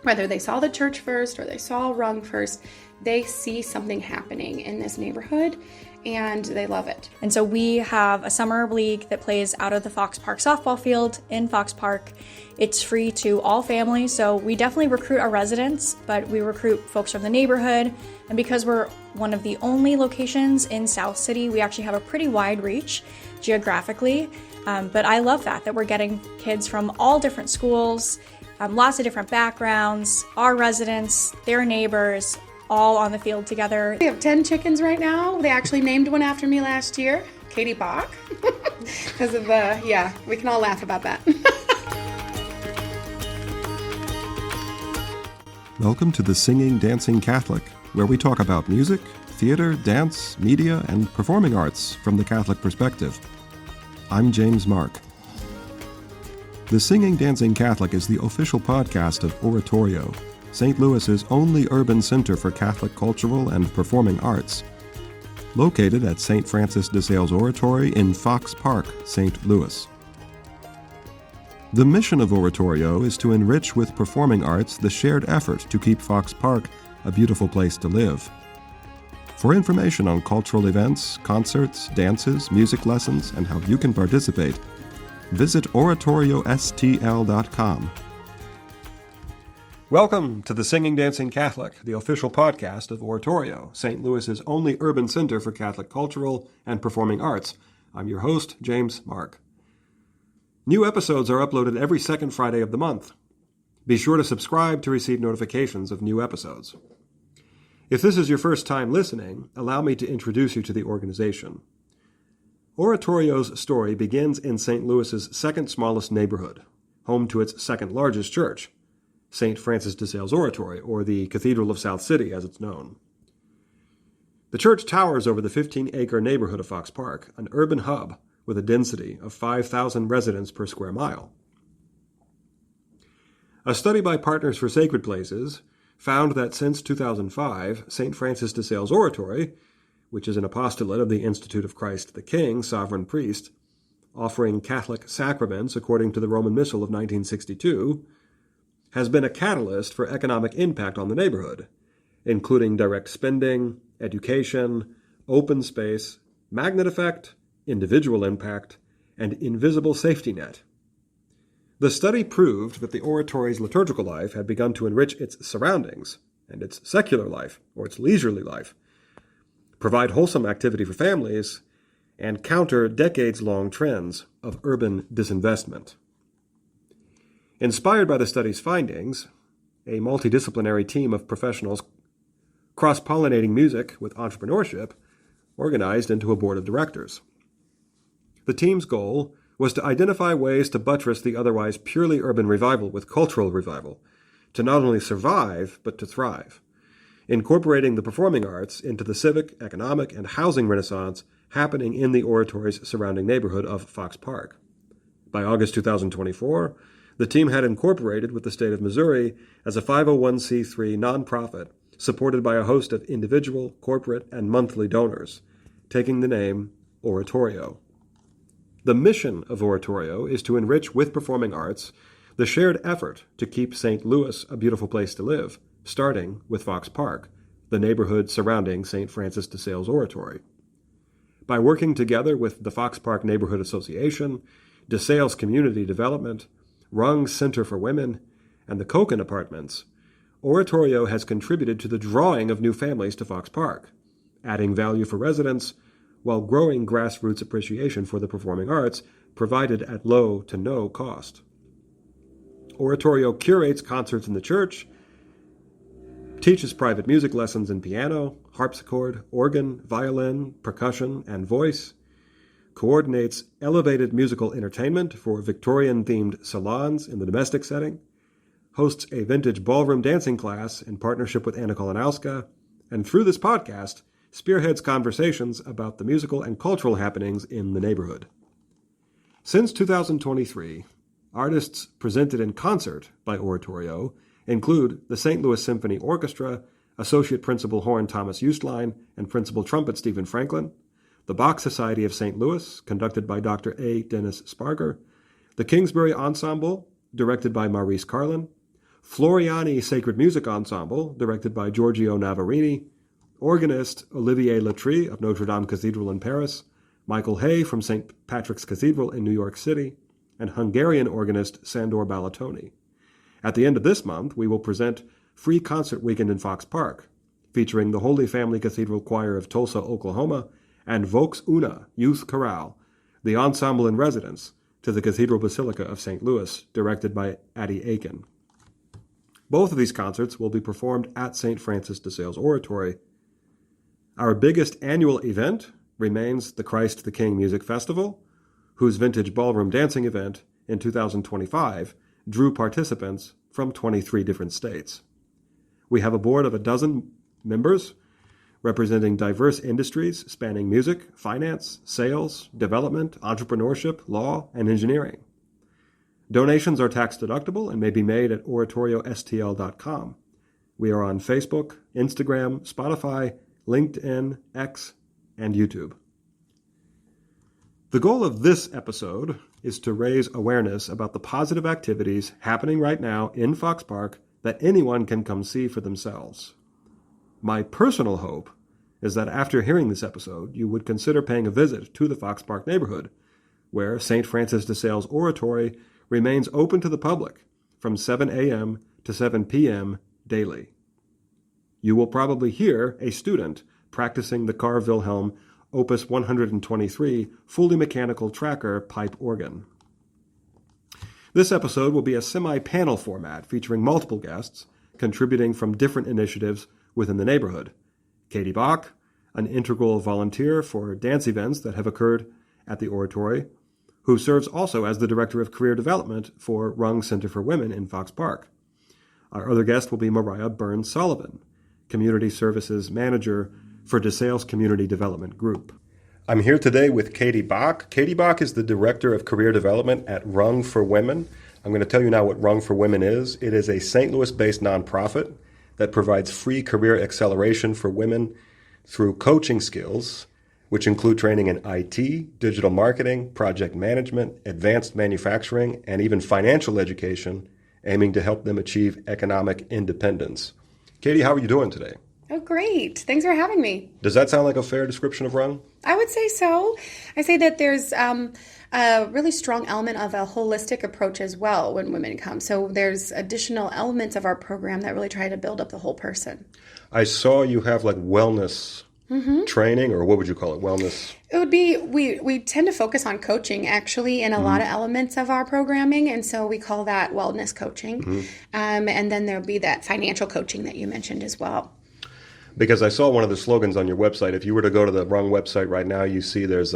Whether they saw the church first or they saw Rung first, they see something happening in this neighborhood and they love it. And so we have a summer league that plays out of the Fox Park softball field in Fox Park. It's free to all families, so we definitely recruit our residents, but we recruit folks from the neighborhood. And because we're one of the only locations in South City, we actually have a pretty wide reach geographically. But I love that we're getting kids from all different schools, lots of different backgrounds, our residents, their neighbors, all on the field together. We have 10 chickens right now. They actually named one after me last year, Katie Bock, because of we can all laugh about that. Welcome to the Singing Dancing Catholic, where we talk about music, theater, dance, media, and performing arts from the Catholic perspective. I'm James Marck. The Singing Dancing Catholic is the official podcast of Oratorio, St. Louis's only urban center for Catholic cultural and performing arts. Located at St. Francis de Sales Oratory in Fox Park, St. Louis. The mission of Oratorio is to enrich with performing arts the shared effort to keep Fox Park a beautiful place to live. For information on cultural events, concerts, dances, music lessons, and how you can participate, visit oratoriostl.com. Welcome to the Singing Dancing Catholic, the official podcast of Oratorio, St. Louis's only urban center for Catholic cultural and performing arts. I'm your host, James Marck. New episodes are uploaded every second Friday of the month. Be sure to subscribe to receive notifications of new episodes. If this is your first time listening, allow me to introduce you to the organization. Oratorio's story begins in St. Louis's second smallest neighborhood, home to its second largest church, St. Francis de Sales Oratory, or the Cathedral of South City as it's known. The church towers over the 15-acre neighborhood of Fox Park, an urban hub with a density of 5,000 residents per square mile. A study by Partners for Sacred Places found that since 2005, St. Francis de Sales Oratory, which is an apostolate of the Institute of Christ the King, sovereign priest, offering Catholic sacraments according to the Roman Missal of 1962, has been a catalyst for economic impact on the neighborhood, including direct spending, education, open space, magnet effect, individual impact, and invisible safety net. The study proved that the oratory's liturgical life had begun to enrich its surroundings and its secular life, or its leisurely life, provide wholesome activity for families, and counter decades-long trends of urban disinvestment. Inspired by the study's findings, a multidisciplinary team of professionals cross-pollinating music with entrepreneurship organized into a board of directors. The team's goal was to identify ways to buttress the otherwise purely urban revival with cultural revival, to not only survive, but to thrive, incorporating the performing arts into the civic, economic, and housing renaissance happening in the oratory's surrounding neighborhood of Fox Park. By August 2024, the team had incorporated with the state of Missouri as a 501c3 nonprofit supported by a host of individual, corporate, and monthly donors, taking the name Oratorio. The mission of Oratorio is to enrich with performing arts the shared effort to keep St. Louis a beautiful place to live, starting with Fox Park, the neighborhood surrounding St. Francis de Sales Oratory. By working together with the Fox Park Neighborhood Association, De Sales Community Development, Rung Center for Women, and the Koken Apartments, Oratorio has contributed to the drawing of new families to Fox Park, adding value for residents while growing grassroots appreciation for the performing arts provided at low to no cost. Oratorio curates concerts in the church, teaches private music lessons in piano, harpsichord, organ, violin, percussion, and voice, coordinates elevated musical entertainment for Victorian-themed salons in the domestic setting, hosts a vintage ballroom dancing class in partnership with Anna Kolanowska, and through this podcast, spearheads conversations about the musical and cultural happenings in the neighborhood. Since 2023, artists presented in concert by Oratorio include the St. Louis Symphony Orchestra, Associate Principal Horn Thomas Eustline, and Principal Trumpet Stephen Franklin, the Bock Society of St. Louis, conducted by Dr. A. Dennis Sparger, the Kingsbury Ensemble, directed by Maurice Carlin, Floriani Sacred Music Ensemble, directed by Giorgio Navarini, organist Olivier Latry of Notre Dame Cathedral in Paris, Michael Hay from St. Patrick's Cathedral in New York City, and Hungarian organist Sandor Balatoni. At the end of this month, we will present Free Concert Weekend in Fox Park, featuring the Holy Family Cathedral Choir of Tulsa, Oklahoma, and Vox Una Youth Chorale, the ensemble in residence to the Cathedral Basilica of St. Louis, directed by Addie Aiken. Both of these concerts will be performed at St. Francis de Sales Oratory. Our biggest annual event remains the Christ the King Music Festival, whose vintage ballroom dancing event in 2025 drew participants from 23 different states. We have a board of 12 members representing diverse industries spanning music, finance, sales, development, entrepreneurship, law, and engineering. Donations are tax deductible and may be made at oratoriostl.com. We are on Facebook, Instagram, Spotify, LinkedIn, X, and YouTube. The goal of this episode is to raise awareness about the positive activities happening right now in Fox Park that anyone can come see for themselves. My personal hope is that after hearing this episode, you would consider paying a visit to the Fox Park neighborhood, where St. Francis de Sales Oratory remains open to the public from 7 a.m. to 7 p.m. daily. You will probably hear a student practicing the Carl Wilhelm Opus 123 fully mechanical tracker pipe organ. This episode will be a semi-panel format featuring multiple guests contributing from different initiatives within the neighborhood. Katie Bock, an integral volunteer for dance events that have occurred at the oratory, who serves also as the Director of Career Development for Rung Center for Women in Fox Park. Our other guest will be Mariah Bryne Sullivan, Community Services Manager for DeSales Community Development Group. I'm here today with Katie Bock. Katie Bock is the Director of Career Development at Rung for Women. I'm going to tell you now what Rung for Women is. It is a St. Louis-based nonprofit that provides free career acceleration for women through coaching skills, which include training in IT, digital marketing, project management, advanced manufacturing, and even financial education, aiming to help them achieve economic independence. Katie, how are you doing today? Oh, great. Thanks for having me. Does that sound like a fair description of Rung? I would say so. I say that there's a really strong element of a holistic approach as well when women come. So there's additional elements of our program that really try to build up the whole person. I saw you have like wellness training, or what would you call it? Wellness? It would be, we tend to focus on coaching actually in a lot of elements of our programming. And so we call that wellness coaching. And then there'll be that financial coaching that you mentioned as well. Because I saw one of the slogans on your website. If you were to go to the Rung website right now, you see there's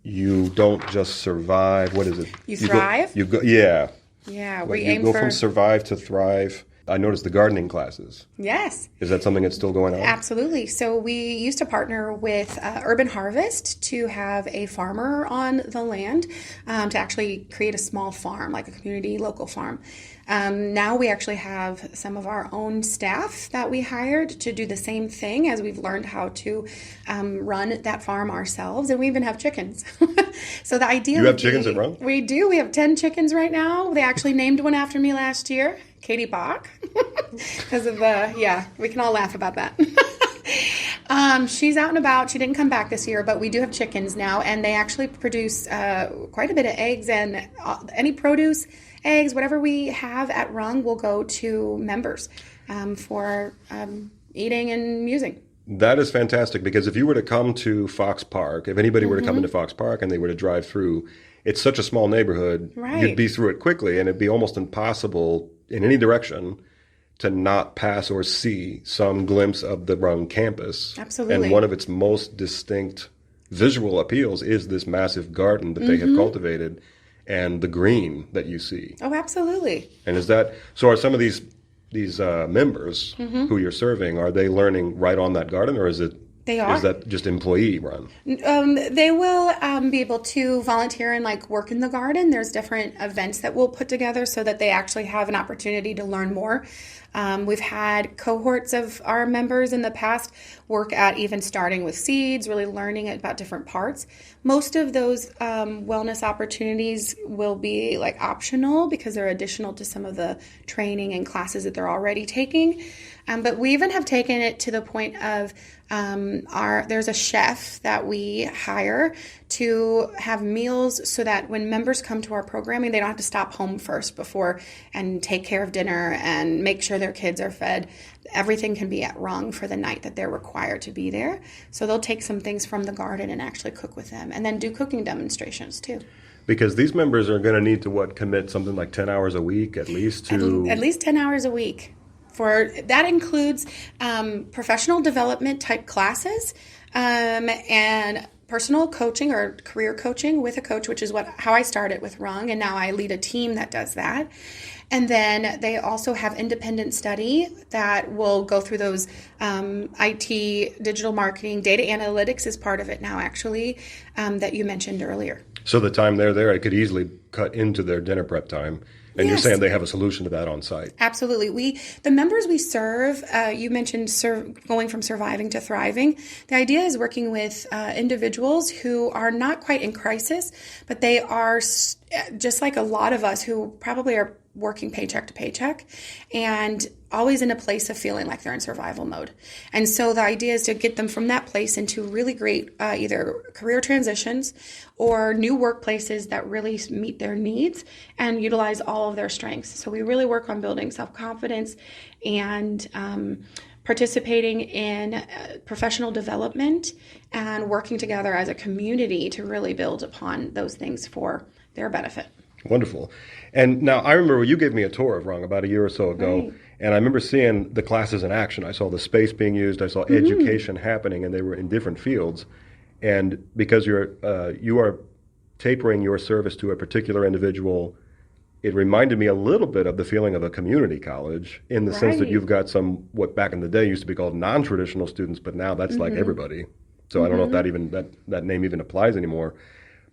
you don't just survive. What is it? You thrive? Yeah. Yeah, we aim for... You go from survive to thrive. I noticed the gardening classes. Yes. Is that something that's still going on? Absolutely. So we used to partner with Urban Harvest to have a farmer on the land to actually create a small farm, like a community local farm. Now we actually have some of our own staff that we hired to do the same thing, as we've learned how to run that farm ourselves, and we even have chickens. So the idea... You have chickens at Rung? We do. We have 10 chickens right now. They actually named one after me last year, Katie Bock, because of we can all laugh about that. She's out and about. She didn't come back this year, but we do have chickens now, and they actually produce quite a bit of eggs, and any produce, eggs, whatever we have at Rung will go to members for eating and using. That is fantastic, because if you were to come to Fox Park, if anybody were to come into Fox Park and they were to drive through, it's such a small neighborhood, you'd be through it quickly, and it'd be almost impossible in any direction to not pass or see some glimpse of the Rung campus. Absolutely. And one of its most distinct visual appeals is this massive garden that they have cultivated and the green that you see. Oh, absolutely. And is that, so are some of these members who you're serving, are they learning right on that garden, or is it They are. Is that just employee run? They will be able to volunteer and like work in the garden. There's different events that we'll put together so that they actually have an opportunity to learn more. We've had cohorts of our members in the past work at even starting with seeds, really learning about different parts. Most of those wellness opportunities will be like optional because they're additional to some of the training and classes that they're already taking. But we even have taken it to the point of there's a chef that we hire to have meals so that when members come to our programming, they don't have to stop home first before and take care of dinner and make sure their kids are fed. Everything can be at Rung for the night that they're required to be there. So they'll take some things from the garden and actually cook with them and then do cooking demonstrations too. Because these members are going to need to commit something like 10 hours a week at least to... At least 10 hours a week. That includes professional development type classes and personal coaching or career coaching with a coach, which is how I started with Rung, and now I lead a team that does that. And then they also have independent study that will go through those IT, digital marketing, data analytics is part of it now, actually, that you mentioned earlier. So the time they're there, it could easily cut into their dinner prep time. And Yes. You're saying they have a solution to that on site. Absolutely. The members we serve, you mentioned going from surviving to thriving. The idea is working with individuals who are not quite in crisis, but they are just like a lot of us who probably are working paycheck to paycheck and always in a place of feeling like they're in survival mode. And so the idea is to get them from that place into really great either career transitions or new workplaces that really meet their needs and utilize all of their strengths. So we really work on building self-confidence and participating in professional development and working together as a community to really build upon those things for their benefit. Wonderful. And now I remember you gave me a tour of Rung about a year or so ago, Right. and I remember seeing the classes in action. I saw the space being used. I saw education happening, and they were in different fields. And because you are tapering your service to a particular individual, it reminded me a little bit of the feeling of a community college in the sense that Right. you've got some, what back in the day used to be called non-traditional students, but now that's like everybody. So I don't know if that name even applies anymore.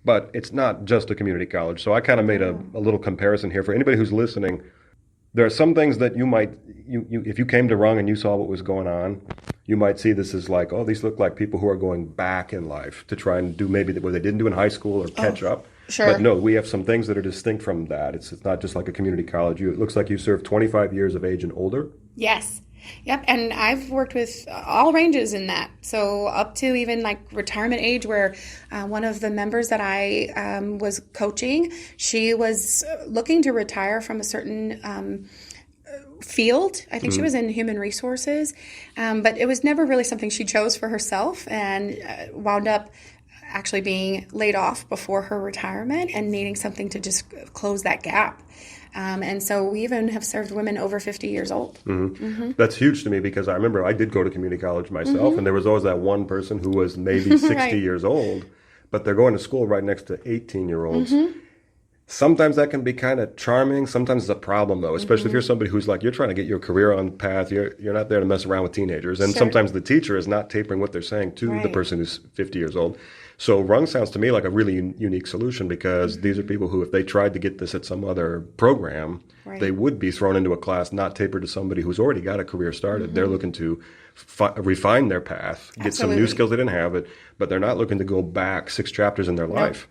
But it's not just a community college. So I kind of made a little comparison here for anybody who's listening. There are some things that you might, if you came to Rung and you saw what was going on, you might see this as like, oh, these look like people who are going back in life to try and do maybe what they didn't do in high school or catch up. Sure. But no, we have some things that are distinct from that. It's not just like a community college. It looks like you serve 25 years of age and older. Yes. Yep. And I've worked with all ranges in that. So up to even like retirement age where one of the members that I was coaching, she was looking to retire from a certain field. I think she was in human resources, but it was never really something she chose for herself and wound up actually being laid off before her retirement and needing something to just close that gap. And so we even have served women over 50 years old. That's huge to me because I remember I did go to community college myself, and there was always that one person who was maybe 60 Right. years old, but they're going to school right next to 18-year-olds. Sometimes that can be kind of charming. Sometimes it's a problem, though, especially if you're somebody who's like, you're trying to get your career on path. You're not there to mess around with teenagers. And Sure. sometimes the teacher is not tapering what they're saying to the Right. person who's 50 years old. So Rung sounds to me like a really unique solution because these are people who, if they tried to get this at some other program, Right. they would be thrown into a class not tapered to somebody who's already got a career started. They're looking to refine their path, get some new Absolutely. skills they didn't have, but they're not looking to go back 6 chapters in their life.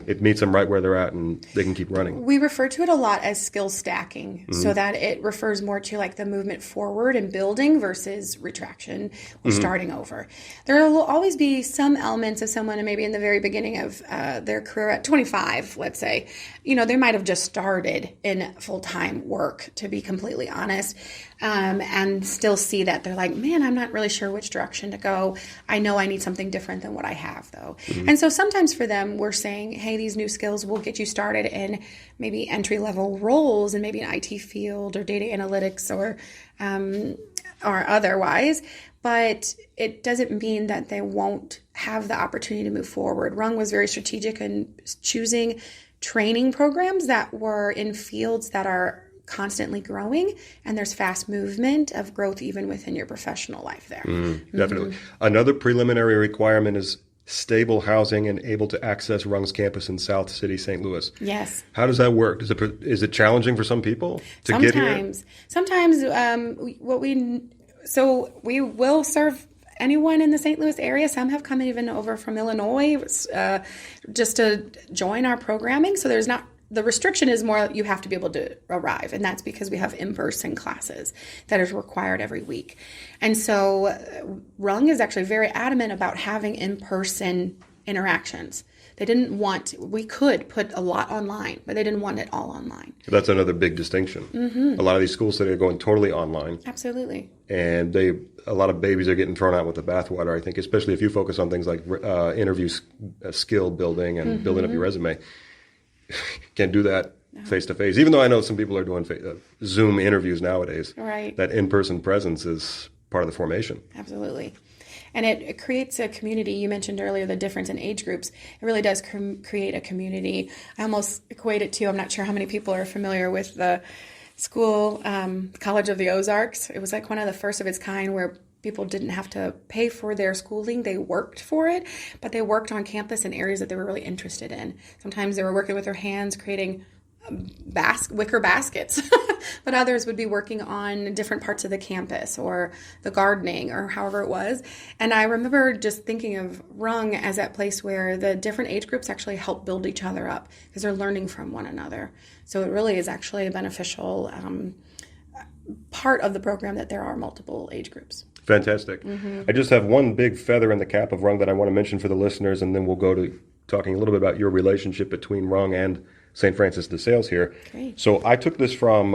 It meets them right where they're at, and they can keep running. We refer to it a lot as skill stacking, so that it refers more to like the movement forward and building versus retraction or starting over. There will always be some elements of someone, and maybe in the very beginning of their career at 25, let's say, they might have just started in full-time work, to be completely honest, and still see that they're like, man, I'm not really sure which direction to go. I know I need something different than what I have, though. And so sometimes for them, we're saying, hey, these new skills will get you started in maybe entry-level roles in maybe an IT field or data analytics or otherwise. But it doesn't mean that they won't have the opportunity to move forward. Rung was very strategic in choosing training programs that were in fields that are constantly growing, and there's fast movement of growth even within your professional life there. Definitely. Another preliminary requirement is stable housing and able to access Rung's campus in South City, St. Louis. Yes. How does that work? Is it challenging for some people to get here? Sometimes we will serve anyone in the St. Louis area. Some have come even over from Illinois just to join our programming. So there's not, the restriction is more you have to be able to arrive, and that's because we have in-person classes that is required every week. And so Rung is actually very adamant about having in-person interactions. They didn't want, we could put a lot online, but they didn't want it all online. That's another big distinction. A lot of these schools today are going totally online. Absolutely. And a lot of babies are getting thrown out with the bathwater, I think, especially if you focus on things like interview skill building and building up your resume. Can't do that face-to-face, even though I know some people are doing Zoom interviews nowadays. Right. That in-person presence is part of the formation. Absolutely. And it creates a community. You mentioned earlier the difference in age groups. It really does create a community. I almost equate it to, I'm not sure how many people are familiar with the school, College of the Ozarks. It was like one of the first of its kind where people didn't have to pay for their schooling. They worked for it, but they worked on campus in areas that they were really interested in. Sometimes they were working with their hands, creating wicker baskets, but others would be working on different parts of the campus or the gardening or however it was. And I remember just thinking of Rung as that place where the different age groups actually help build each other up because they're learning from one another. So it really is actually a beneficial part of the program that there are multiple age groups. Fantastic. I just have one big feather in the cap of Rung that I want to mention for the listeners, and then we'll go to talking a little bit about your relationship between Rung and St. Francis de Sales here. Great. So I took this from,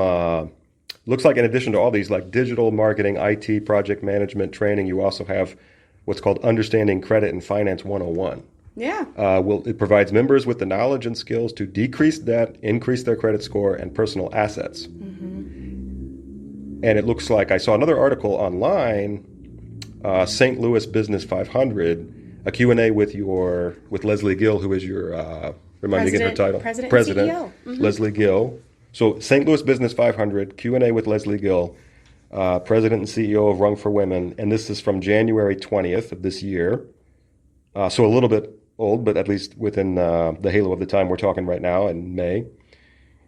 looks like in addition to all these, like digital marketing, IT, project management training, you also have what's called Understanding Credit and Finance 101. Yeah. It provides members with the knowledge and skills to decrease debt, increase their credit score, and personal assets. And it looks like I saw another article online, St. Louis Business 500, a Q&A with Leslie Gill, who is your, remind me again her title. President and CEO. Leslie Gill. So St. Louis Business 500, Q&A with Leslie Gill, President and CEO of Rung for Women. And this is from January 20th of this year. So a little bit old, but at least within the halo of the time we're talking right now in May.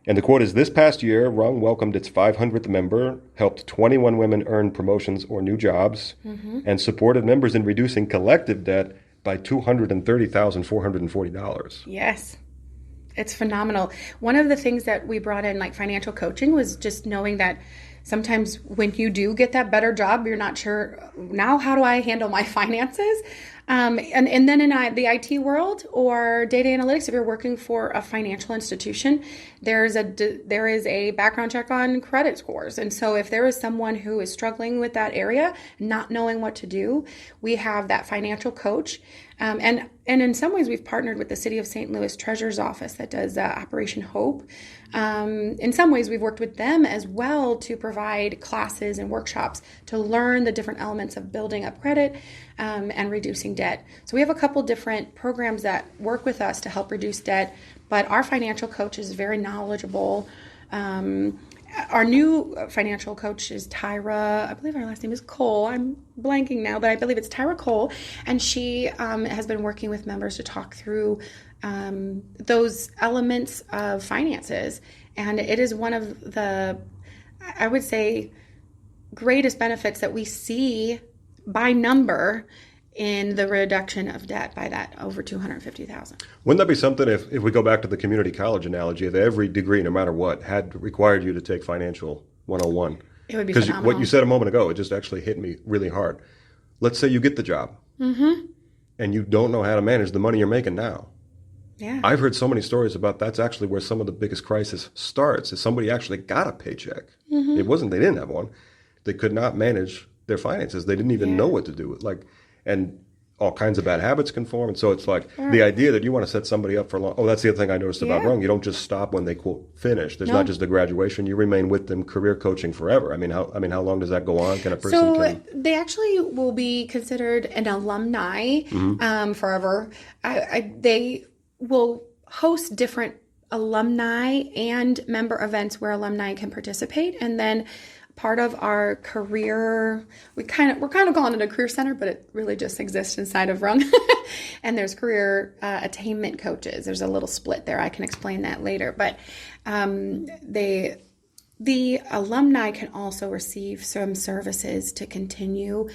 And the quote is, "This past year, Rung welcomed its 500th member, helped 21 women earn promotions or new jobs, and supported members in reducing collective debt by $230,440. Yes. It's phenomenal. One of the things that we brought in, like financial coaching, was just knowing that sometimes when you do get that better job, you're not sure, now how do I handle my finances? And then in the IT world or data analytics, if you're working for a financial institution, there is a background check on credit scores. And so if there is someone who is struggling with that area, not knowing what to do, we have that financial coach. And in some ways, we've partnered with the City of St. Louis Treasurer's Office that does Operation Hope. In some ways, we've worked with them as well to provide classes and workshops to learn the different elements of building up credit and reducing debt. So we have a couple different programs that work with us to help reduce debt, but our financial coach is very knowledgeable. Our new financial coach is Tyra. I believe our last name is Cole. I'm blanking now, but I believe it's Tyra Cole. And she has been working with members to talk through those elements of finances. And it is one of the, I would say, greatest benefits that we see by number in the reduction of debt by that over $250,000. Wouldn't that be something if we go back to the community college analogy, if every degree, no matter what, had required you to take financial 101? It would be phenomenal. Because what you said a moment ago, it just actually hit me really hard. Let's say you get the job and you don't know how to manage the money you're making now. Yeah. I've heard so many stories about that's actually where some of the biggest crisis starts, is somebody actually got a paycheck. It wasn't they didn't have one. They could not manage their finances. They didn't even know what to do with, and all kinds of bad habits can form. And so it's like the idea that you want to set somebody up for long. Oh, that's the other thing I noticed about Rung. You don't just stop when they quote finish. There's not just a graduation. You remain with them career cocoaching forever. I mean, how long does that go on? Can a person they actually will be considered an alumni forever. They will host different alumni and member events where alumni can participate. And then part of our career, we're kind of calling it a career center, but it really just exists inside of Rung. And there's career attainment coaches. There's a little split there. I can explain that later. But the alumni can also receive some services to continue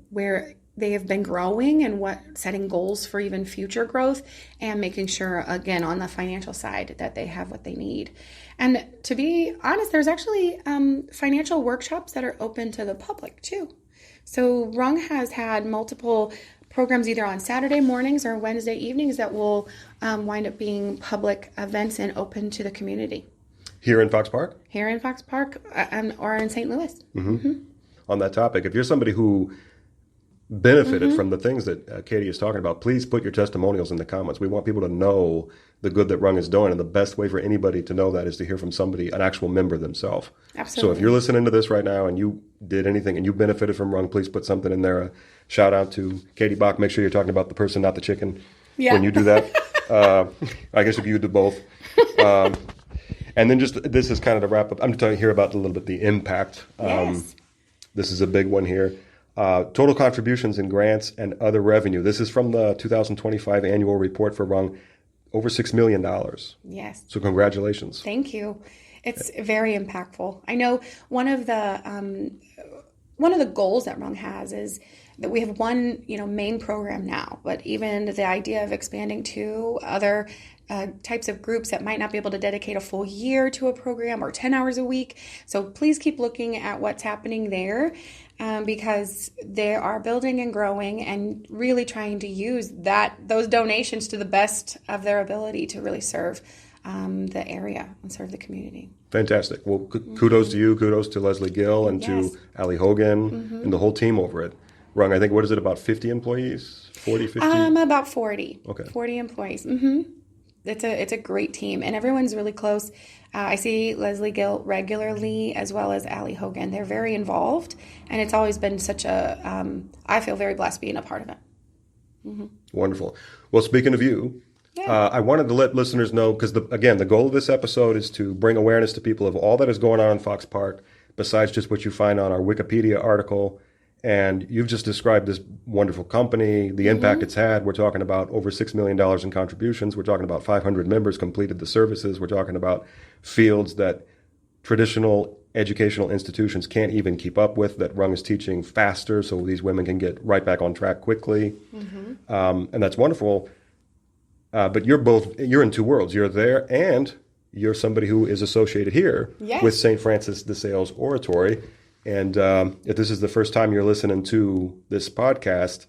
where they have been growing and setting goals for even future growth, and making sure, again, on the financial side, that they have what they need. And to be honest, there's actually financial workshops that are open to the public too. So Rung has had multiple programs either on Saturday mornings or Wednesday evenings that will wind up being public events and open to the community. Here in Fox Park? Here in Fox Park or in St. Louis. Mm-hmm. Mm-hmm. On that topic, if you're somebody who benefited from the things that Katie is talking about, please put your testimonials in the comments. We want people to know the good that Rung is doing, and the best way for anybody to know that is to hear from somebody, an actual member themselves. Absolutely. So if you're listening to this right now and you did anything and you benefited from Rung, please put something in there. A shout out to Katie Bock. Make sure you're talking about the person, not the chicken, when you do that. I guess if you do both. And then just, this is kind of the wrap up. I'm talking here about a little bit the impact. Yes. This is a big one here. Total contributions and grants and other revenue. This is from the 2025 annual report for Rung. Over $6 million. Yes. So congratulations. Thank you. It's very impactful. I know one of the goals that Rung has is that we have one, main program now, but even the idea of expanding to other types of groups that might not be able to dedicate a full year to a program or 10 hours a week. So please keep looking at what's happening there, because they are building and growing and really trying to use those donations to the best of their ability to really serve the area and serve the community. Fantastic. Well, kudos to you. Kudos to Leslie Gill and to Allie Hogan and the whole team over at Rung. I think, what is it, about 50 employees? 40, 50? About 40. Okay. 40 employees. Mm-hmm. It's a great team, and everyone's really close. I see Leslie Gill regularly, as well as Allie Hogan. They're very involved, and it's always been such I feel very blessed being a part of it. Mm-hmm. Wonderful. Well, speaking of you, I wanted to let listeners know, because, again, the goal of this episode is to bring awareness to people of all that is going on in Fox Park, besides just what you find on our Wikipedia article. And you've just described this wonderful company, the impact it's had. We're talking about over $6 million in contributions. We're talking about 500 members completed the services. We're talking about fields that traditional educational institutions can't even keep up with, that Rung is teaching faster so these women can get right back on track quickly. And that's wonderful. But you're in two worlds. You're there, and you're somebody who is associated here with St. Francis de Sales Oratory. And if this is the first time you're listening to this podcast,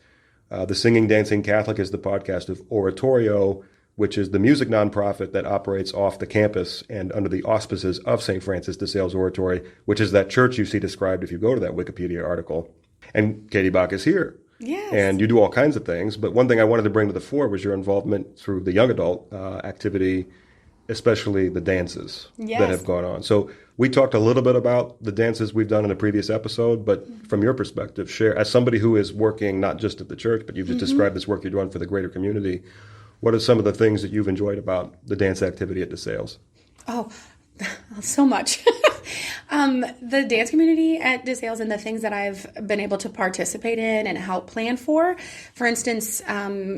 the Singing Dancing Catholic is the podcast of Oratorio, which is the music nonprofit that operates off the campus and under the auspices of St. Francis de Sales Oratory, which is that church you see described if you go to that Wikipedia article. And Katie Bock is here. Yes. And you do all kinds of things. But one thing I wanted to bring to the fore was your involvement through the young adult activity, especially the dances that have gone on. So we talked a little bit about the dances we've done in a previous episode, but from your perspective, share, as somebody who is working not just at the church, but you've just described this work you're doing for the greater community, what are some of the things that you've enjoyed about the dance activity at DeSales? Oh, so much. The dance community at DeSales and the things that I've been able to participate in and help plan for instance,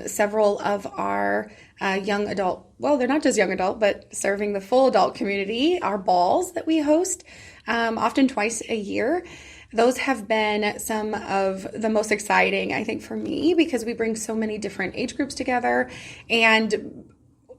several of our young adult, well, they're not just young adult, but serving the full adult community, our balls that we host, often twice a year. Those have been some of the most exciting, I think, for me, because we bring so many different age groups together and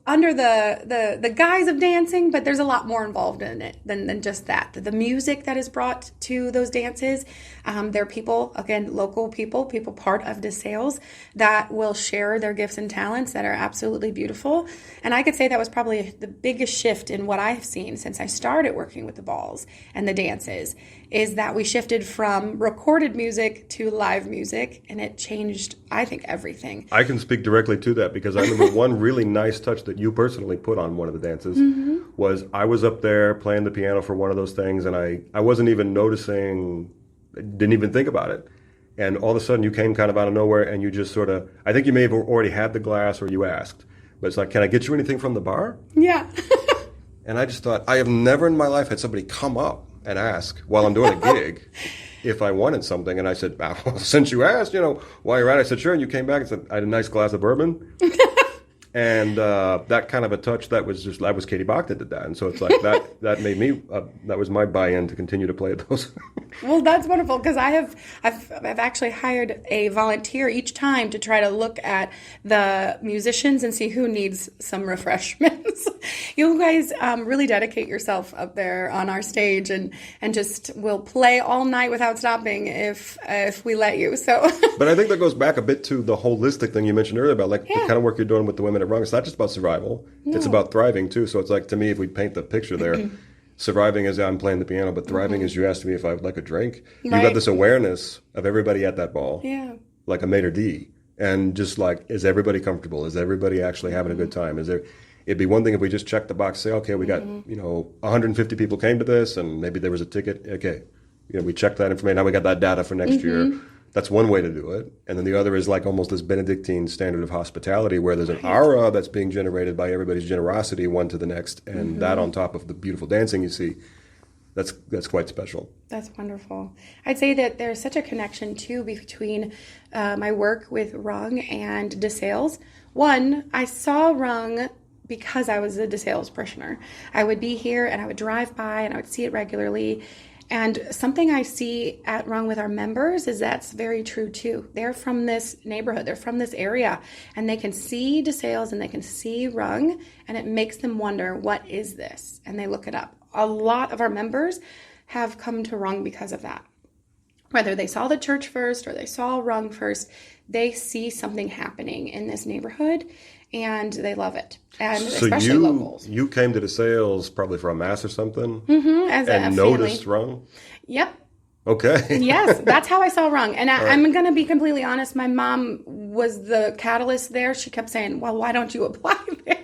under the guise of dancing, but there's a lot more involved in it than just that. The music that is brought to those dances, there are people, again, local people part of DeSales that will share their gifts and talents that are absolutely beautiful. And I could say that was probably the biggest shift in what I've seen since I started working with the balls and the dances, is that we shifted from recorded music to live music, and it changed, I think, everything. I can speak directly to that, because I remember one really nice touch that you personally put on one of the dances was I was up there playing the piano for one of those things, and I wasn't even noticing, didn't even think about it. And all of a sudden you came kind of out of nowhere, and you just sort of, I think you may have already had the glass or you asked, But it's like, can I get you anything from the bar? Yeah. And I just thought, I have never in my life had somebody come up and ask while I'm doing a gig if I wanted something. And I said, well, since you asked, while you're at it, I said, sure. And you came back and said, I had a nice glass of bourbon. And that kind of a touch, that was Katie Bock that did that. And so it's like that made me, that was my buy-in to continue to play at those. Well, that's wonderful, because I've actually hired a volunteer each time to try to look at the musicians and see who needs some refreshments. You guys really dedicate yourself up there on our stage, and just will play all night without stopping if we let you. So, but I think that goes back a bit to the holistic thing you mentioned earlier about the kind of work you're doing with the women at Rung. It's not just about survival; it's about thriving too. So it's like, to me, if we paint the picture there. Surviving is I'm playing the piano, but thriving is you asked me if I would like a drink. Right. You got this awareness of everybody at that ball, like a maitre d', and just like, is everybody comfortable? Is everybody actually having a good time? It'd be one thing if we just checked the box, say, okay, we got 150 people came to this, and maybe there was a ticket. Okay, we checked that information. Now we got that data for next year. That's one way to do it. And then the other is like almost this Benedictine standard of hospitality, where there's an aura that's being generated by everybody's generosity one to the next. And that on top of the beautiful dancing you see, that's quite special. That's wonderful. I'd say that there's such a connection too between my work with Rung and DeSales. One, I saw Rung because I was a DeSales parishioner. I would be here and I would drive by and I would see it regularly. And something I see at Rung with our members is that's very true too. They're from this neighborhood, they're from this area, and they can see DeSales and they can see Rung, and it makes them wonder, what is this? And they look it up. A lot of our members have come to Rung because of that. Whether they saw the church first or they saw Rung first, they see something happening in this neighborhood, and they love it. And so especially locals. You came to DeSales probably for a mass or something, and noticed Rung? Yep. Okay. Yes, that's how I saw Rung. And I'm going to be completely honest. My mom was the catalyst there. She kept saying, well, why don't you apply there?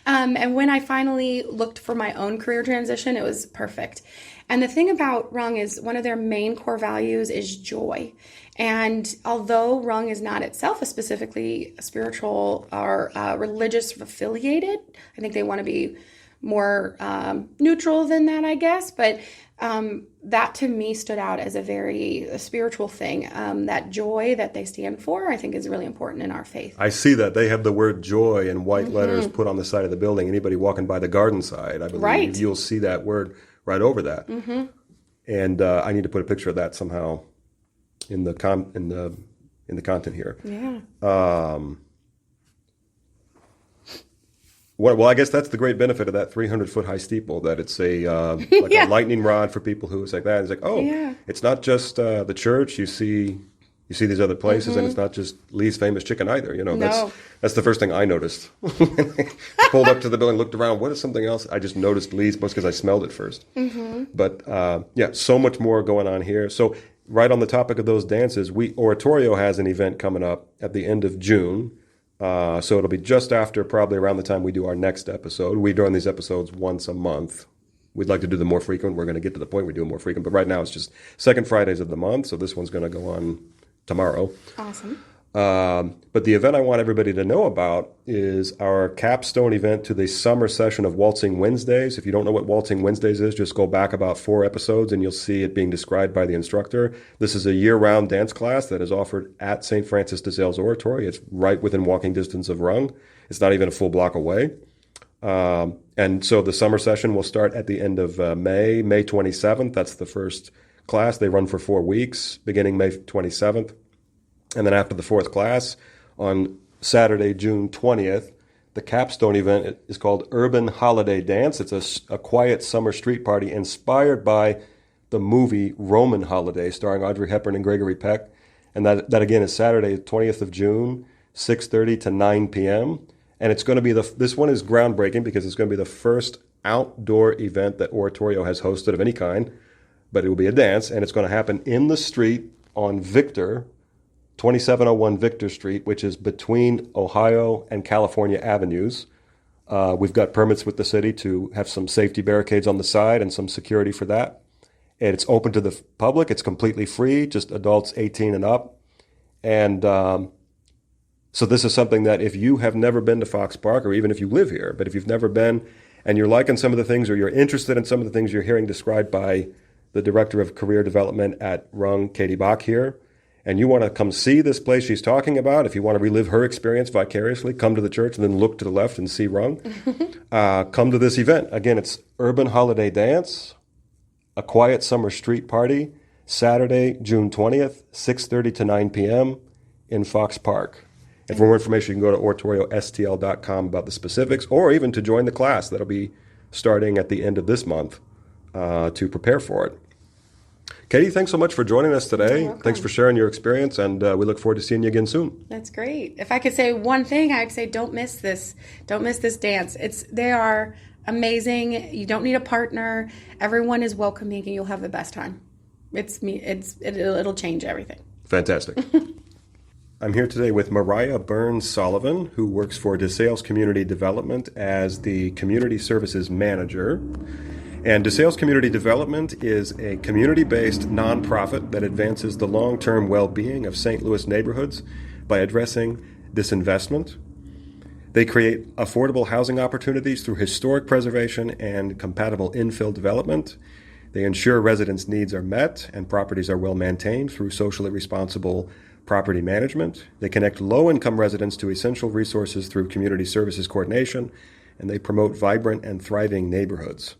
And when I finally looked for my own career transition, it was perfect. And the thing about Rung is one of their main core values is joy. And although Rung is not itself a specifically spiritual or religious affiliated, I think they want to be more neutral than that, I guess. But that to me stood out as a very spiritual thing. That joy that they stand for, I think, is really important in our faith. I see that. They have the word joy in white letters put on the side of the building. Anybody walking by the garden side, I believe, you'll see that word right over that. And I need to put a picture of that somehow in the content here. Yeah. Well, I guess that's the great benefit of that 300-foot high steeple, that it's a a lightning rod for people who it's like that. It's like, it's not just the church. You see these other places, and it's not just Lee's Famous Chicken either. That's the first thing I noticed. I pulled up to the building, looked around. What is something else? I just noticed Lee's, most because I smelled it first. But so much more going on here. So right on the topic of those dances, Oratorio has an event coming up at the end of June. So it'll be just after, probably around the time we do our next episode. We do these episodes once a month. We'd like to do them more frequent. We're going to get to the point we do them more frequent. But right now it's just second Fridays of the month. So this one's going to go on tomorrow. Awesome. But the event I want everybody to know about is our capstone event to the summer session of Waltzing Wednesdays. If you don't know what Waltzing Wednesdays is, just go back about 4 episodes and you'll see it being described by the instructor. This is a year-round dance class that is offered at St. Francis de Sales Oratory. It's right within walking distance of Rung. It's not even a full block away. And so the summer session will start at the end of May 27th. That's the first class. They run for 4 weeks, beginning May 27th. And then after the 4th class, on Saturday, June 20th, the capstone event is called Urban Holiday Dance. It's a quiet summer street party inspired by the movie Roman Holiday, starring Audrey Hepburn and Gregory Peck. And that again, is Saturday, 20th of June, 6:30 to 9 p.m. And it's going to be this one is groundbreaking because it's going to be the first outdoor event that Oratorio has hosted of any kind. But it will be a dance, and it's going to happen in the street on Victor, 2701 Victor Street, which is between Ohio and California Avenues. We've got permits with the city to have some safety barricades on the side and some security for that. And it's open to the public. It's completely free, just adults 18 and up. And So this is something that if you have never been to Fox Park, or even if you live here, but if you've never been and you're liking some of the things, or you're interested in some of the things you're hearing described by the Director of Career Development at Rung, Katie Bock here, and you want to come see this place she's talking about, if you want to relive her experience vicariously, come to the church and then look to the left and see Rung. Come to this event. Again, it's Urban Holiday Dance, a quiet summer street party, Saturday, June 20th, 6:30 to 9 p.m. in Fox Park. And for more information, you can go to oratoriostl.com about the specifics, or even to join the class that'll be starting at the end of this month to prepare for it. Katie, thanks so much for joining us today. Thanks for sharing your experience, and we look forward to seeing you again soon. That's great. If I could say one thing, I'd say don't miss this. Don't miss this dance. They are amazing. You don't need a partner. Everyone is welcoming, and you'll have the best time. It'll change everything. Fantastic. I'm here today with Mariah Bryne Sullivan, who works for DeSales Community Development as the Community Services Manager. And DeSales Community Development is a community-based nonprofit that advances the long-term well-being of St. Louis neighborhoods by addressing disinvestment. They create affordable housing opportunities through historic preservation and compatible infill development. They ensure residents' needs are met and properties are well maintained through socially responsible property management. They connect low-income residents to essential resources through community services coordination, and they promote vibrant and thriving neighborhoods.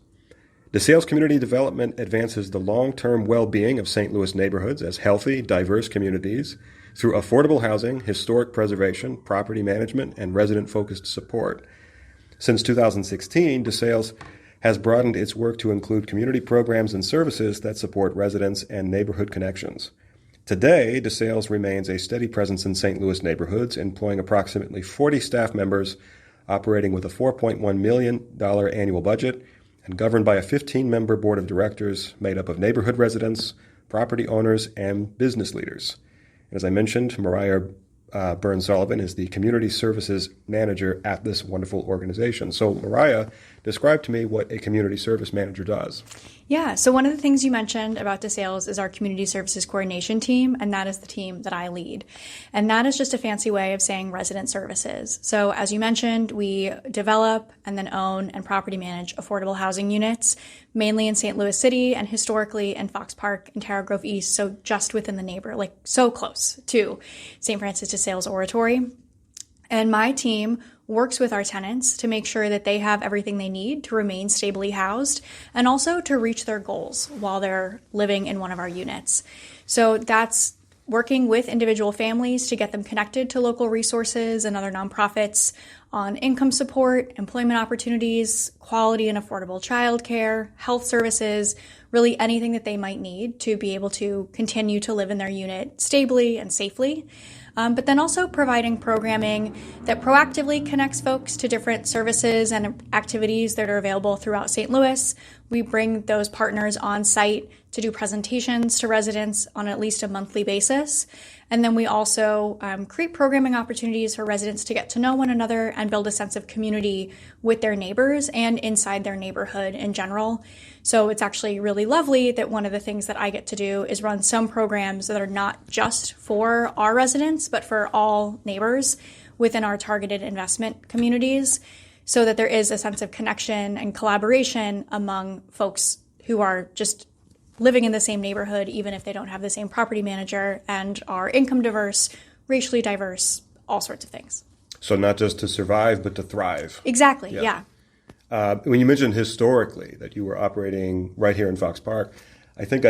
DeSales Community Development advances the long-term well-being of St. Louis neighborhoods as healthy, diverse communities through affordable housing, historic preservation, property management, and resident-focused support. Since 2016, DeSales has broadened its work to include community programs and services that support residents and neighborhood connections. Today, DeSales remains a steady presence in St. Louis neighborhoods, employing approximately 40 staff members, operating with a $4.1 million annual budget, and governed by a 15-member board of directors made up of neighborhood residents, property owners, and business leaders. As I mentioned, Mariah Bryne Sullivan is the Community Services Manager at this wonderful organization. So, Mariah, describe to me what a Community Service Manager does. Yeah, so one of the things you mentioned about DeSales is our Community Services Coordination team, and that is the team that I lead. And that is just a fancy way of saying resident services. So as you mentioned, we develop and then own and property manage affordable housing units, mainly in St. Louis City and historically in Fox Park and Tara Grove East, so just within the neighbor, like so close to St. Francis de Sales Oratory. And my team works with our tenants to make sure that they have everything they need to remain stably housed and also to reach their goals while they're living in one of our units. So that's working with individual families to get them connected to local resources and other nonprofits on income support, employment opportunities, quality and affordable childcare, health services, really anything that they might need to be able to continue to live in their unit stably and safely. But then also providing programming that proactively connects folks to different services and activities that are available throughout St. Louis. We bring those partners on site to do presentations to residents on at least a monthly basis. And then we also create programming opportunities for residents to get to know one another and build a sense of community with their neighbors and inside their neighborhood in general. So it's actually really lovely that one of the things that I get to do is run some programs that are not just for our residents, but for all neighbors within our targeted investment communities, so that there is a sense of connection and collaboration among folks who are just living in the same neighborhood, even if they don't have the same property manager and are income diverse, racially diverse, all sorts of things. So not just to survive, but to thrive. Exactly, yeah. When you mentioned historically that you were operating right here in Fox Park, I think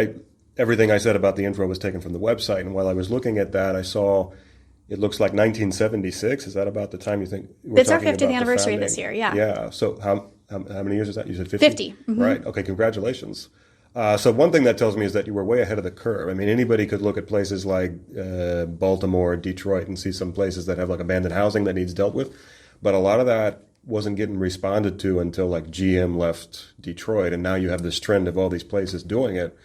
everything I said about the info was taken from the website. And while I was looking at that, I saw it looks like 1976. Is that about the time you think we're It's our talking 50th about anniversary this year, yeah. Yeah. So how many years is that? You said 50? 50. Mm-hmm. Right. Okay, congratulations. So one thing that tells me is that you were way ahead of the curve. I mean, anybody could look at places like Baltimore, Detroit, and see some places that have like abandoned housing that needs dealt with. But a lot of that wasn't getting responded to until like GM left Detroit. And now you have this trend of all these places doing it.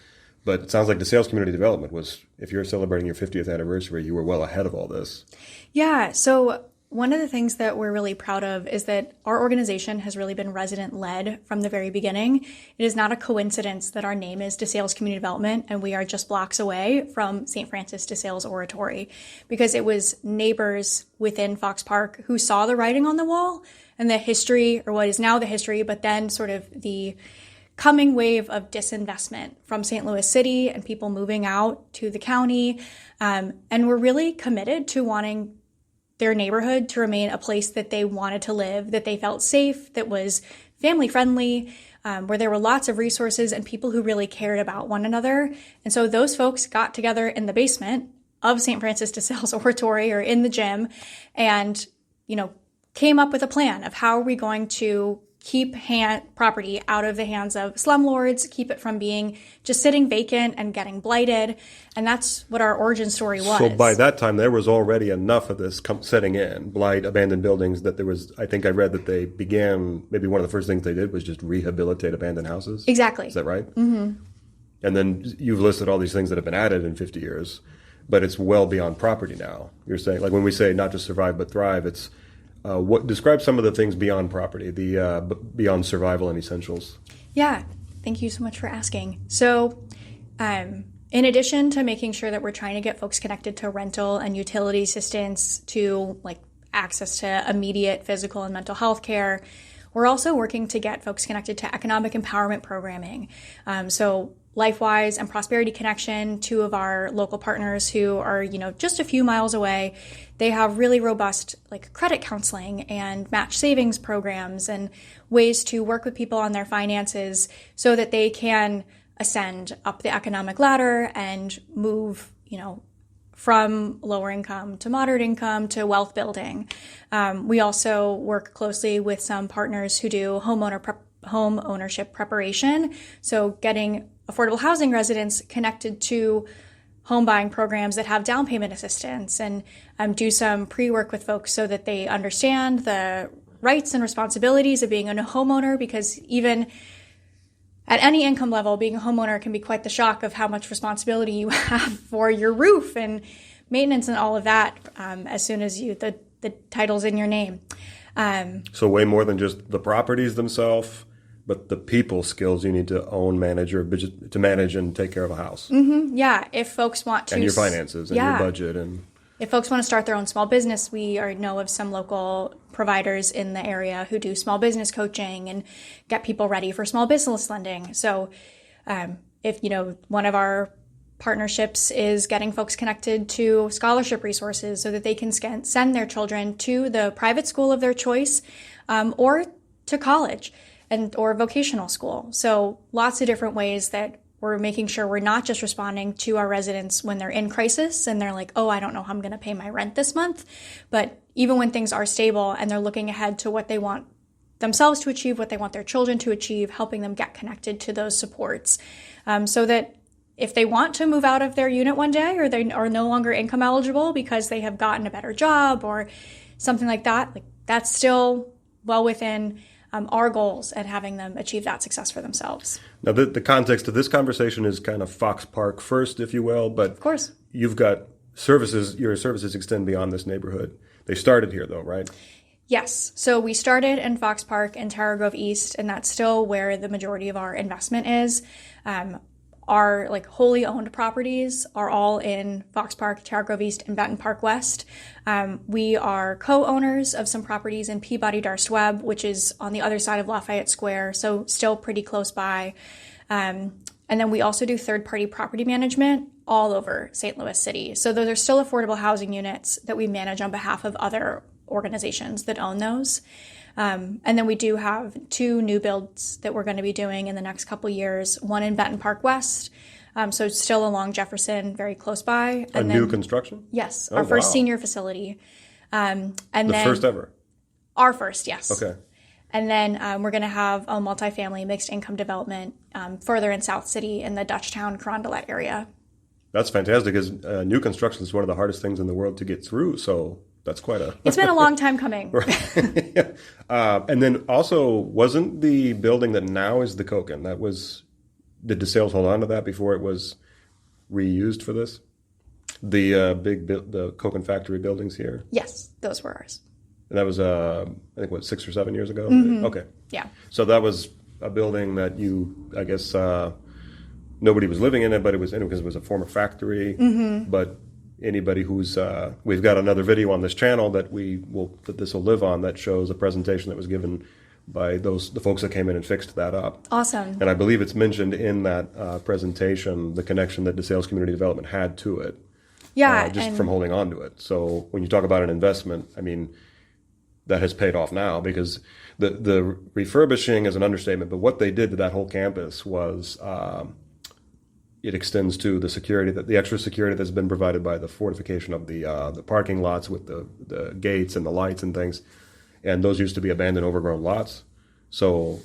But it sounds like DeSales Community Development was, if you're celebrating your 50th anniversary, you were well ahead of all this. Yeah. So one of the things that we're really proud of is that our organization has really been resident-led from the very beginning. It is not a coincidence that our name is DeSales Community Development, and we are just blocks away from St. Francis DeSales Oratory, because it was neighbors within Fox Park who saw the writing on the wall and the history, or what is now the history, but then sort of the coming wave of disinvestment from St. Louis City and people moving out to the county. And we're really committed to wanting their neighborhood to remain a place that they wanted to live, that they felt safe, that was family friendly, where there were lots of resources and people who really cared about one another. And so those folks got together in the basement of St. Francis DeSales Oratory, or in the gym, and, came up with a plan of how are we going to keep property out of the hands of slumlords, keep it from being just sitting vacant and getting blighted. And that's what our origin story was. So by that time, there was already enough of this setting in, blight, abandoned buildings, that there was, I think I read that they began, maybe one of the first things they did was just rehabilitate abandoned houses. Exactly. Is that right? Mm-hmm. And then you've listed all these things that have been added in 50 years, but it's well beyond property now. You're saying, like when we say not just survive but thrive, it's describe some of the things beyond property, the beyond survival and essentials. Yeah, thank you so much for asking. So, in addition to making sure that we're trying to get folks connected to rental and utility assistance, to like access to immediate physical and mental health care, we're also working to get folks connected to economic empowerment programming. So LifeWise and Prosperity Connection, two of our local partners who are, just a few miles away, they have really robust like credit counseling and match savings programs and ways to work with people on their finances so that they can ascend up the economic ladder and move, from lower income to moderate income to wealth building. We also work closely with some partners who do home ownership preparation. So getting affordable housing residents connected to home buying programs that have down payment assistance, and do some pre-work with folks so that they understand the rights and responsibilities of being a homeowner, because even at any income level, being a homeowner can be quite the shock of how much responsibility you have for your roof and maintenance and all of that as soon as the title's in your name. So way more than just the properties themselves, but the people skills you need to own, manage, or to manage and take care of a house. Mm-hmm. Yeah, if folks want to... And your finances and your budget. And if folks want to start their own small business, we know of some local providers in the area who do small business coaching and get people ready for small business lending. So if, one of our partnerships is getting folks connected to scholarship resources so that they can send their children to the private school of their choice, or to college or vocational school. So lots of different ways that we're making sure we're not just responding to our residents when they're in crisis and they're like, oh, I don't know how I'm going to pay my rent this month. But even when things are stable and they're looking ahead to what they want themselves to achieve, what they want their children to achieve, helping them get connected to those supports, so that if they want to move out of their unit one day, or they are no longer income eligible because they have gotten a better job or something like that, that's still well within our goals and having them achieve that success for themselves. Now, the context of this conversation is kind of Fox Park first, if you will, but of course, you've got services, your services extend beyond this neighborhood. They started here though, right? Yes. So we started in Fox Park and Tara Grove East, and that's still where the majority of our investment is. Our wholly owned properties are all in Fox Park, Tara Grove East, and Benton Park West. We are co-owners of some properties in Peabody Darst Webb, which is on the other side of Lafayette Square, so still pretty close by. And then we also do third-party property management all over St. Louis City. So those are still affordable housing units that we manage on behalf of other organizations that own those. And then we do have 2 new builds that we're going to be doing in the next couple years, one in Benton Park West, so still along Jefferson, very close by. And new construction? Yes, our first senior facility. And the first ever? Our first, yes. Okay. And then we're going to have a multifamily mixed income development further in South City in the Dutchtown, Carondelet area. That's fantastic, because new construction is one of the hardest things in the world to get through, so... That's quite a... It's been a long time coming. Right. Yeah. And then also, wasn't the building that now is the Koken, did DeSales hold on to that before it was reused for this? The the Koken factory buildings here? Yes, those were ours. And that was, I think, what, 6 or 7 years ago? Okay. Yeah. So that was a building that I guess, nobody was living in it, but it was because it was a former factory. But anybody who's, we've got another video on this channel that this will live on, that shows a presentation that was given by the folks that came in and fixed that up. Awesome. And I believe it's mentioned in that presentation, the connection that DeSales Community Development had to it. Yeah. Just from holding on to it. So when you talk about an investment, I mean, that has paid off now, because the refurbishing is an understatement, but what they did to that whole campus was it extends to the extra security that's been provided by the fortification of the parking lots with the gates and the lights and things. And those used to be abandoned, overgrown lots. So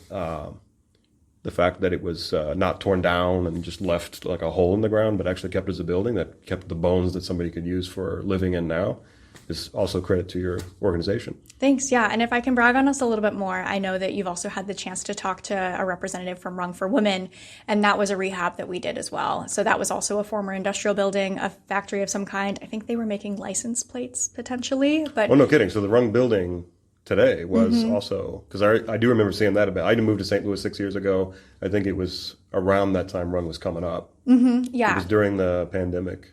the fact that it was not torn down and just left like a hole in the ground, but actually kept as a building that kept the bones that somebody could use for living in now, is also credit to your organization. Thanks. Yeah. And if I can brag on us a little bit more, I know that you've also had the chance to talk to a representative from Rung for Women, and that was a rehab that we did as well. So that was also a former industrial building, a factory of some kind. I think they were making license plates potentially, but... Oh, no kidding. So the Rung building today was also, because I do remember seeing that I moved to St. Louis 6 years ago. I think it was around that time Rung was coming up. Yeah. It was during the pandemic.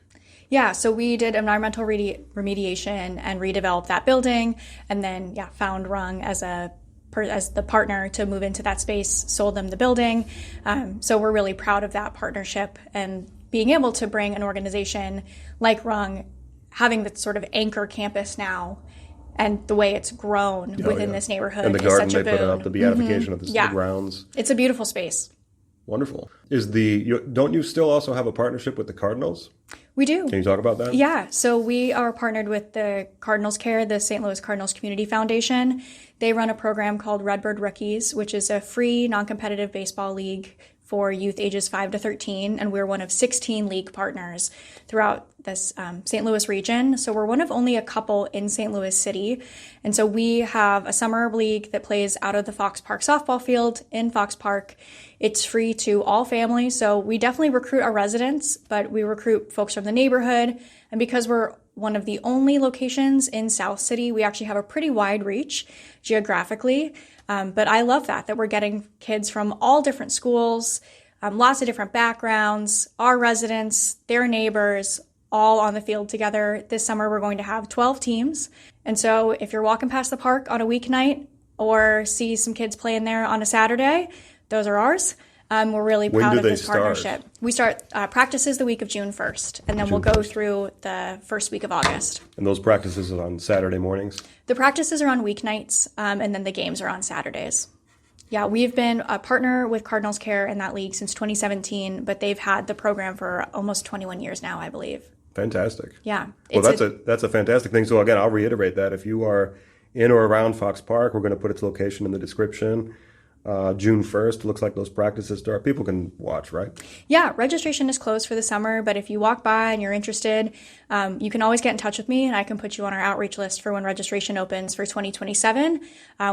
Yeah, so we did environmental remediation and redeveloped that building, and then found Rung as the partner to move into that space, sold them the building. So we're really proud of that partnership and being able to bring an organization like Rung, having the sort of anchor campus now, and the way it's grown within this neighborhood. And the is garden such a they boon. put up, the beatification of the grounds. It's a beautiful space. Wonderful. Don't you still also have a partnership with the Cardinals? We do. Can you talk about that? Yeah. So we are partnered with the Cardinals Care, the St. Louis Cardinals Community Foundation. They run a program called Redbird Rookies, which is a free non-competitive baseball league for youth ages 5 to 13, and we're one of 16 league partners throughout this St. Louis region. So we're one of only a couple in St. Louis City. And so we have a summer league that plays out of the Fox Park softball field in Fox Park. It's free to all families. So we definitely recruit our residents, but we recruit folks from the neighborhood. And because we're one of the only locations in South City, we actually have a pretty wide reach geographically. But I love that we're getting kids from all different schools, lots of different backgrounds, our residents, their neighbors, all on the field together. This summer, we're going to have 12 teams. And so if you're walking past the park on a weeknight or see some kids playing there on a Saturday, those are ours. We're really proud of this partnership. We start practices the week of June 1st, and then we'll go through the first week of August. And those practices are on Saturday mornings? The practices are on weeknights, and then the games are on Saturdays. Yeah, we've been a partner with Cardinals Care in that league since 2017, but they've had the program for almost 21 years now, I believe. Fantastic. Yeah. Well, that's a fantastic thing. So again, I'll reiterate that. If you are in or around Fox Park, we're going to put its location in the description. June 1st, looks like those practices start. People can watch, right? Yeah, registration is closed for the summer, but if you walk by and you're interested, you can always get in touch with me and I can put you on our outreach list for when registration opens for 2027.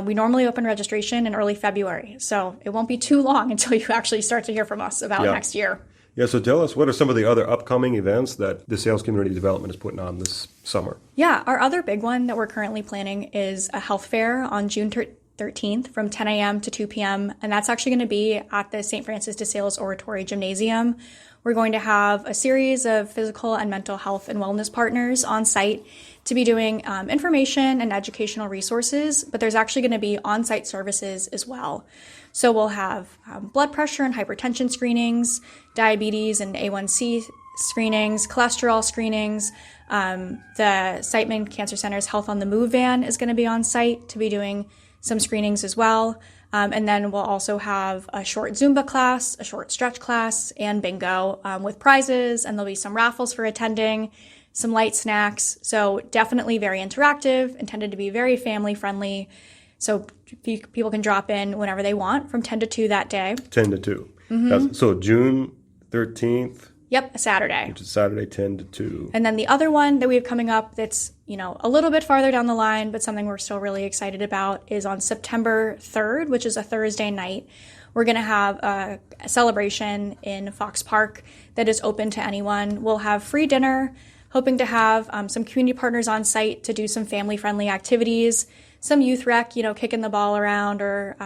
We normally open registration in early February, so it won't be too long until you actually start to hear from us about next year. Yeah, so tell us, what are some of the other upcoming events that DeSales Community Development is putting on this summer? Yeah, our other big one that we're currently planning is a health fair on June 13th from 10 a.m. to 2 p.m. And that's actually going to be at the St. Francis de Sales Oratory Gymnasium. We're going to have a series of physical and mental health and wellness partners on site to be doing information and educational resources, but there's actually going to be on-site services as well. So we'll have blood pressure and hypertension screenings, diabetes and A1C screenings, cholesterol screenings. The Siteman Cancer Center's Health on the Move van is going to be on site to be doing some screenings as well. And then we'll also have a short Zumba class, a short stretch class, and bingo with prizes. And there'll be some raffles for attending, some light snacks. So definitely very interactive, intended to be very family friendly. So people can drop in whenever they want from 10 to 2 that day. 10 to 2. Mm-hmm. So June 13th. Yep, a Saturday. Which is Saturday, 10 to 2. And then the other one that we have coming up that's, a little bit farther down the line, but something we're still really excited about is on September 3rd, which is a Thursday night. We're going to have a celebration in Fox Park that is open to anyone. We'll have free dinner, hoping to have some community partners on site to do some family-friendly activities. some youth rec, kicking the ball around or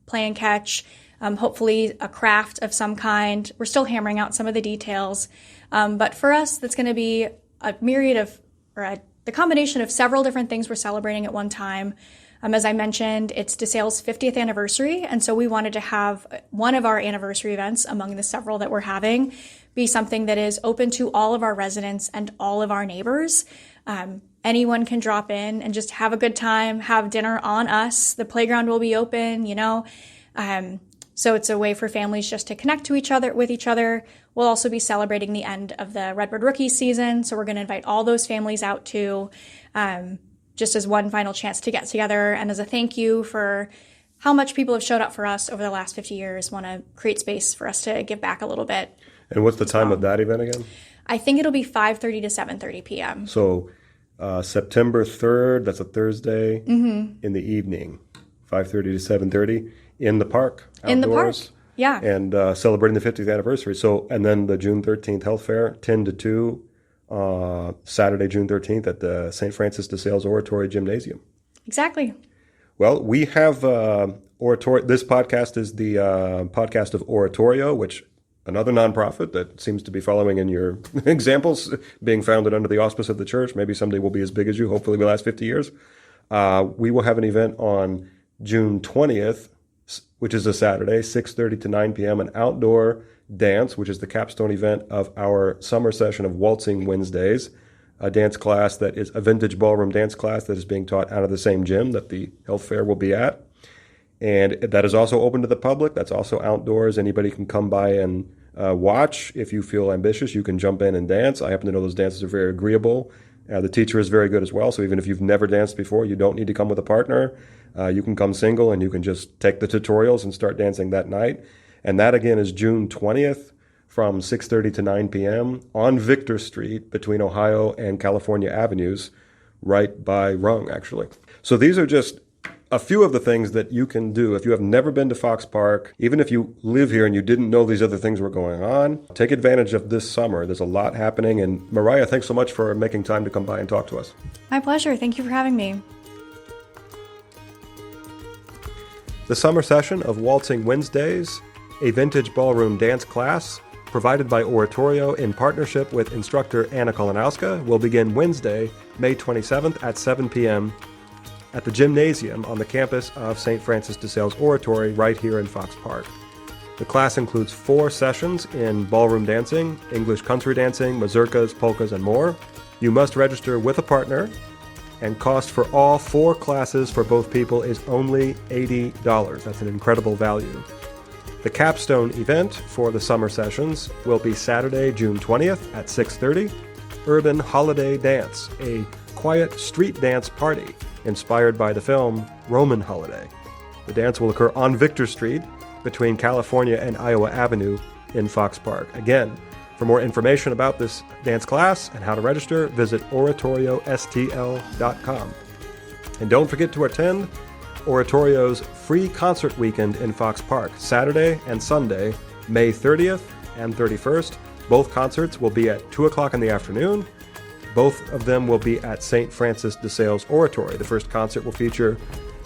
playing catch, hopefully a craft of some kind. We're still hammering out some of the details. But for us, that's going to be a myriad of, the combination of several different things we're celebrating at one time. As I mentioned, it's DeSale's 50th anniversary, and so we wanted to have one of our anniversary events among the several that we're having be something that is open to all of our residents and all of our neighbors. Anyone can drop in and just have a good time, have dinner on us. The playground will be open, so it's a way for families just to connect with each other. We'll also be celebrating the end of the Redbird rookie season, so we're going to invite all those families out too, just as one final chance to get together and as a thank you for how much people have showed up for us over the last 50 years. Want to create space for us to give back a little bit. And what's the time of that event again? I think it'll be 5:30 to 7:30 p.m. So September 3rd, that's a Thursday, in the evening, 5:30 to 7:30 in the park, outdoors. In the park, yeah. And celebrating the 50th anniversary. So, and then the June 13th Health Fair, 10 to 2, Saturday, June 13th at the St. Francis de Sales Oratory Gymnasium. Exactly. Well, we have Oratorio. This podcast is the podcast of Oratorio, which another nonprofit that seems to be following in your examples, being founded under the auspice of the church. Maybe someday we'll be as big as you. Hopefully, we'll last 50 years. We will have an event on June 20th, which is a Saturday, 6:30 to 9 p.m., an outdoor dance, which is the capstone event of our summer session of Waltzing Wednesdays, a dance class that is a vintage ballroom dance class that is being taught out of the same gym that the health fair will be at. And that is also open to the public. That's also outdoors. Anybody can come by and watch. If you feel ambitious, you can jump in and dance. I happen to know those dances are very agreeable. The teacher is very good as well. So even if you've never danced before, you don't need to come with a partner. You can come single and you can just take the tutorials and start dancing that night. And that again is June 20th from 6:30 to 9 p.m. on Victor Street between Ohio and California Avenues, right by Rung, actually. So these are just a few of the things that you can do if you have never been to Fox Park. Even if you live here and you didn't know these other things were going on, take advantage of this summer. There's a lot happening. And Mariah, thanks so much for making time to come by and talk to us. My pleasure. Thank you for having me. The summer session of Waltzing Wednesdays, a vintage ballroom dance class provided by Oratorio in partnership with instructor Anna Kolanowska, will begin Wednesday, May 27th at 7 p.m. at the gymnasium on the campus of St. Francis de Sales Oratory right here in Fox Park. The class includes 4 sessions in ballroom dancing, English country dancing, mazurkas, polkas, and more. You must register with a partner, and cost for all 4 classes for both people is only $80. That's an incredible value. The capstone event for the summer sessions will be Saturday, June 20th at 6:30, Urban Holiday Dance, a quiet street dance party inspired by the film Roman Holiday. The dance will occur on Victor Street between California and Iowa Avenue in Fox Park. Again, for more information about this dance class and how to register, visit oratoriostl.com. And don't forget to attend Oratorio's free concert weekend in Fox Park, Saturday and Sunday, May 30th and 31st. Both concerts will be at 2 o'clock in the afternoon. Both of them will be at St. Francis de Sales Oratory. The first concert will feature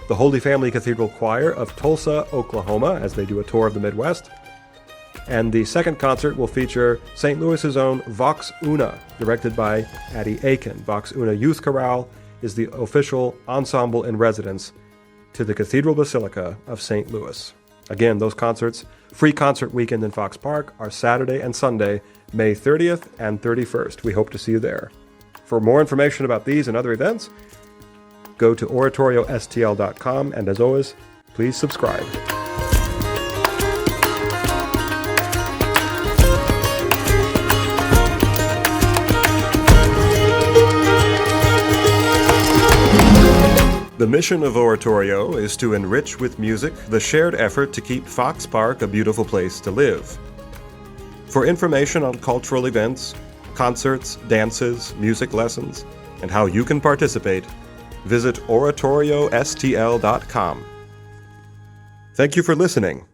the Holy Family Cathedral Choir of Tulsa, Oklahoma, as they do a tour of the Midwest. And the second concert will feature St. Louis's own Vox Una, directed by Addie Aiken. Vox Una Youth Chorale is the official ensemble in residence to the Cathedral Basilica of St. Louis. Again, those concerts, free concert weekend in Fox Park, are Saturday and Sunday, May 30th and 31st. We hope to see you there. For more information about these and other events, go to oratoriostl.com, and as always, please subscribe. The mission of Oratorio is to enrich with music the shared effort to keep Fox Park a beautiful place to live. For information on cultural events, concerts, dances, music lessons, and how you can participate, visit oratoriostl.com. Thank you for listening.